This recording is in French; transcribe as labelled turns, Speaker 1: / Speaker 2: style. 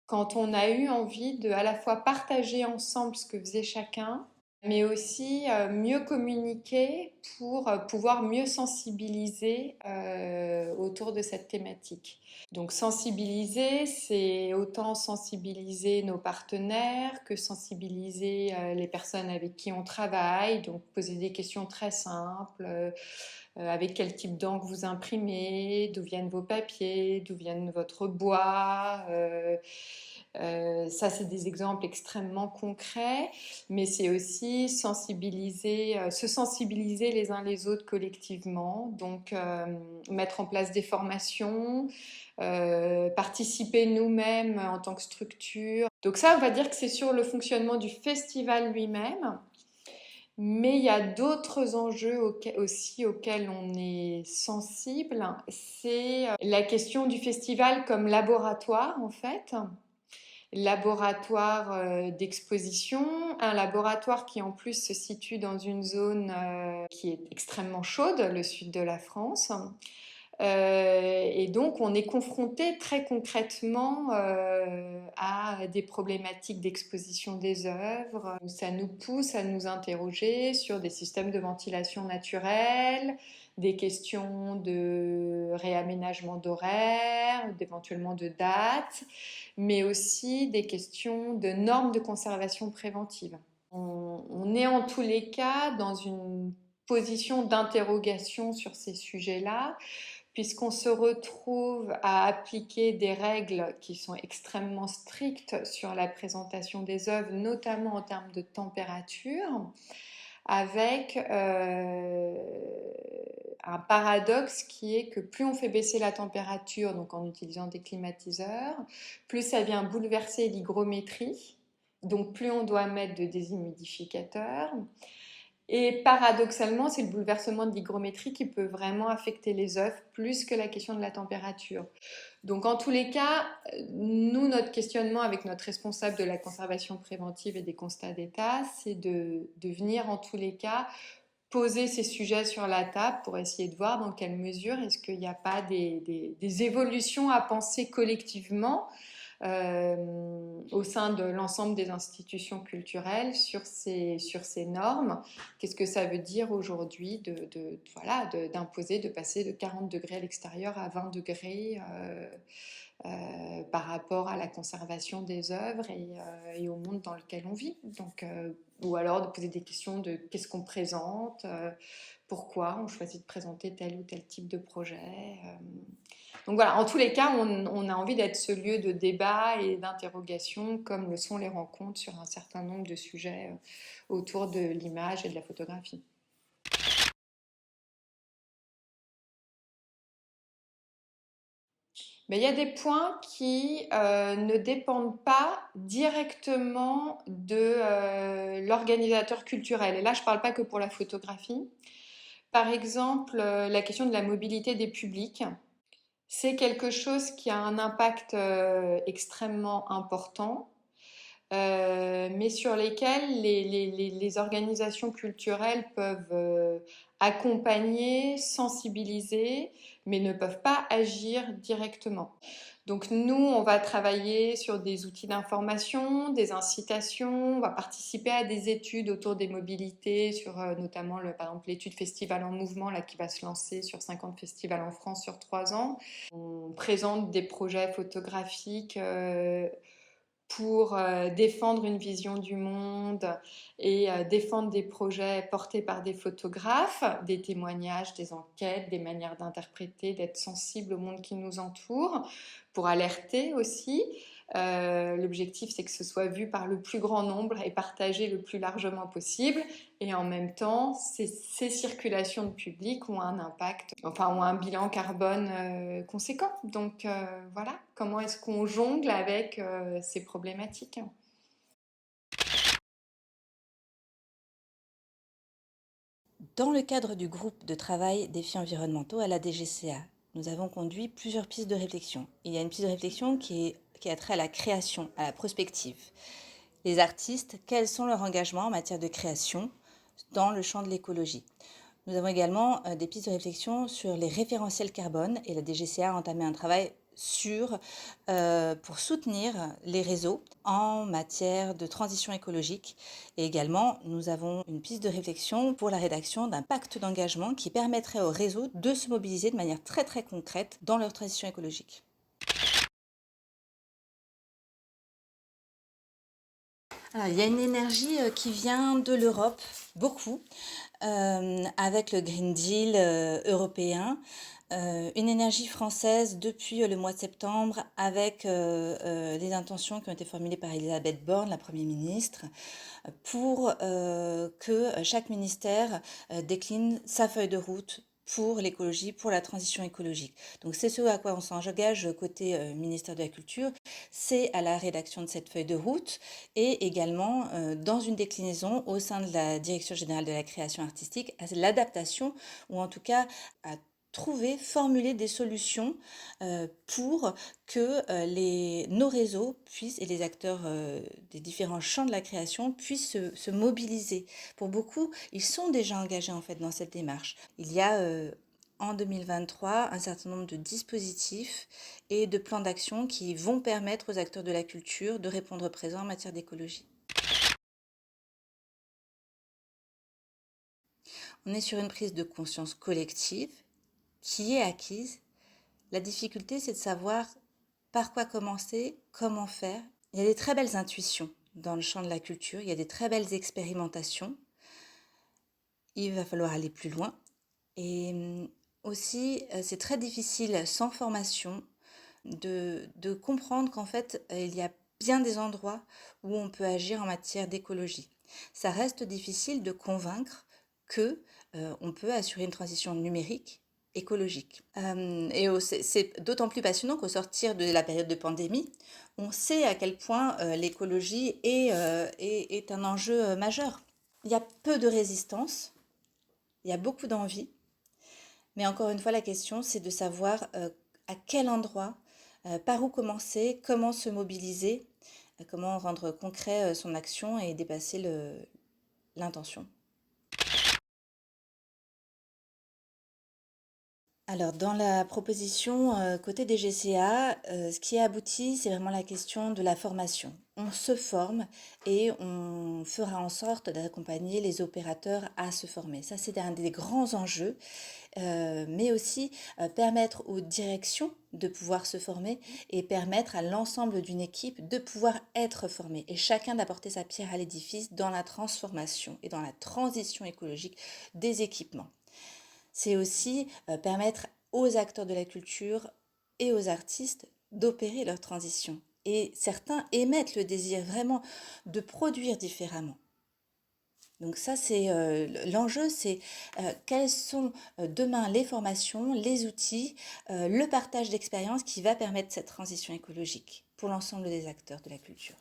Speaker 1: quand on a eu envie de à la fois partager ensemble ce que faisait chacun, mais aussi mieux communiquer pour pouvoir mieux sensibiliser autour de cette thématique. Donc sensibiliser, c'est autant sensibiliser nos partenaires que sensibiliser les personnes avec qui on travaille, donc poser des questions très simples. Avec quel type d'encre vous imprimez, d'où viennent vos papiers, d'où viennent votre bois. Ça, c'est des exemples extrêmement concrets, mais c'est aussi sensibiliser, se sensibiliser les uns les autres collectivement, donc mettre en place des formations, participer nous-mêmes en tant que structure. Donc ça, on va dire que c'est sur le fonctionnement du festival lui-même. Mais il y a d'autres enjeux aussi auxquels on est sensible. C'est la question du festival comme laboratoire, en fait. Laboratoire d'exposition, un laboratoire qui en plus se situe dans une zone qui est extrêmement chaude, le sud de la France. Et donc, on est confronté très concrètement à des problématiques d'exposition des œuvres. Ça nous pousse à nous interroger sur des systèmes de ventilation naturelle, des questions de réaménagement d'horaires, éventuellement de dates, mais aussi des questions de normes de conservation préventive. On est en tous les cas dans une position d'interrogation sur ces sujets-là, puisqu'on se retrouve à appliquer des règles qui sont extrêmement strictes sur la présentation des œuvres, notamment en termes de température, avec un paradoxe qui est que plus on fait baisser la température, donc en utilisant des climatiseurs, plus ça vient bouleverser l'hygrométrie, donc plus on doit mettre de déshumidificateurs. Et paradoxalement, c'est le bouleversement de l'hygrométrie qui peut vraiment affecter les œufs plus que la question de la température. Donc en tous les cas, nous, notre questionnement avec notre responsable de la conservation préventive et des constats d'état, c'est de venir en tous les cas poser ces sujets sur la table pour essayer de voir dans quelle mesure est-ce qu'il n'y a pas des évolutions à penser collectivement au sein de l'ensemble des institutions culturelles sur ces normes. Qu'est-ce que ça veut dire aujourd'hui d'imposer de passer de 40 degrés à l'extérieur à 20 degrés par rapport à la conservation des œuvres et au monde dans lequel on vit. Donc, ou alors de poser des questions de qu'est-ce qu'on présente, pourquoi on choisit de présenter tel ou tel type de projet. Donc voilà, en tous les cas, on a envie d'être ce lieu de débat et d'interrogation, comme le sont les rencontres sur un certain nombre de sujets autour de l'image et de la photographie. Mais il y a des points qui ne dépendent pas directement de l'organisateur culturel. Et là, je ne parle pas que pour la photographie. Par exemple, la question de la mobilité des publics. C'est quelque chose qui a un impact extrêmement important, mais sur lesquels les organisations culturelles peuvent accompagner, sensibiliser, mais ne peuvent pas agir directement. Donc nous, on va travailler sur des outils d'information, des incitations, on va participer à des études autour des mobilités, sur notamment par exemple l'étude Festival en mouvement là, qui va se lancer sur 50 festivals en France sur 3 ans. On présente des projets photographiques pour défendre une vision du monde et défendre des projets portés par des photographes, des témoignages, des enquêtes, des manières d'interpréter, d'être sensible au monde qui nous entoure, pour alerter aussi. L'objectif, c'est que ce soit vu par le plus grand nombre et partagé le plus largement possible. Et en même temps, ces circulations de public ont un impact, enfin ont un bilan carbone conséquent. Donc voilà, comment est-ce qu'on jongle avec ces problématiques?
Speaker 2: Dans le cadre du groupe de travail défis environnementaux à la DGCA, nous avons conduit plusieurs pistes de réflexion. Il y a une piste de réflexion qui a trait à la création, à la prospective. Les artistes, quels sont leurs engagements en matière de création dans le champ de l'écologie? Nous avons également des pistes de réflexion sur les référentiels carbone et la DGCA a entamé un travail pour soutenir les réseaux en matière de transition écologique. Et également, nous avons une piste de réflexion pour la rédaction d'un pacte d'engagement qui permettrait aux réseaux de se mobiliser de manière très très concrète dans leur transition écologique. Alors, il y a une énergie qui vient de l'Europe, beaucoup, avec le Green Deal européen. Une énergie française depuis le mois de septembre avec les intentions qui ont été formulées par Elisabeth Borne, la Première ministre, pour que chaque ministère décline sa feuille de route pour l'écologie, pour la transition écologique. Donc c'est ce à quoi on s'engage côté ministère de la Culture, c'est à la rédaction de cette feuille de route et également dans une déclinaison au sein de la Direction générale de la création artistique, à l'adaptation ou en tout cas à trouver, formuler des solutions pour que nos réseaux puissent, et les acteurs des différents champs de la création puissent se mobiliser. Pour beaucoup, ils sont déjà engagés en fait dans cette démarche. Il y a en 2023 un certain nombre de dispositifs et de plans d'action qui vont permettre aux acteurs de la culture de répondre présent en matière d'écologie. On est sur une prise de conscience collective qui est acquise. La difficulté, c'est de savoir par quoi commencer, comment faire. Il y a des très belles intuitions dans le champ de la culture, il y a des très belles expérimentations. Il va falloir aller plus loin. Et aussi, c'est très difficile sans formation de comprendre qu'en fait, il y a bien des endroits où on peut agir en matière d'écologie. Ça reste difficile de convaincre que on peut assurer une transition numérique écologique. Et c'est d'autant plus passionnant qu'au sortir de la période de pandémie, on sait à quel point l'écologie est un enjeu majeur. Il y a peu de résistance, il y a beaucoup d'envie, mais encore une fois, la question, c'est de savoir à quel endroit, par où commencer, comment se mobiliser, comment rendre concret son action et dépasser l'intention. Alors, dans la proposition côté des GCA, ce qui est abouti, c'est vraiment la question de la formation. On se forme et on fera en sorte d'accompagner les opérateurs à se former. Ça, c'est un des grands enjeux, mais aussi permettre aux directions de pouvoir se former et permettre à l'ensemble d'une équipe de pouvoir être formé et chacun d'apporter sa pierre à l'édifice dans la transformation et dans la transition écologique des équipements. C'est aussi permettre aux acteurs de la culture et aux artistes d'opérer leur transition. Et certains émettent le désir vraiment de produire différemment. Donc ça, c'est l'enjeu, c'est quelles sont demain les formations, les outils, le partage d'expériences qui va permettre cette transition écologique pour l'ensemble des acteurs de la culture.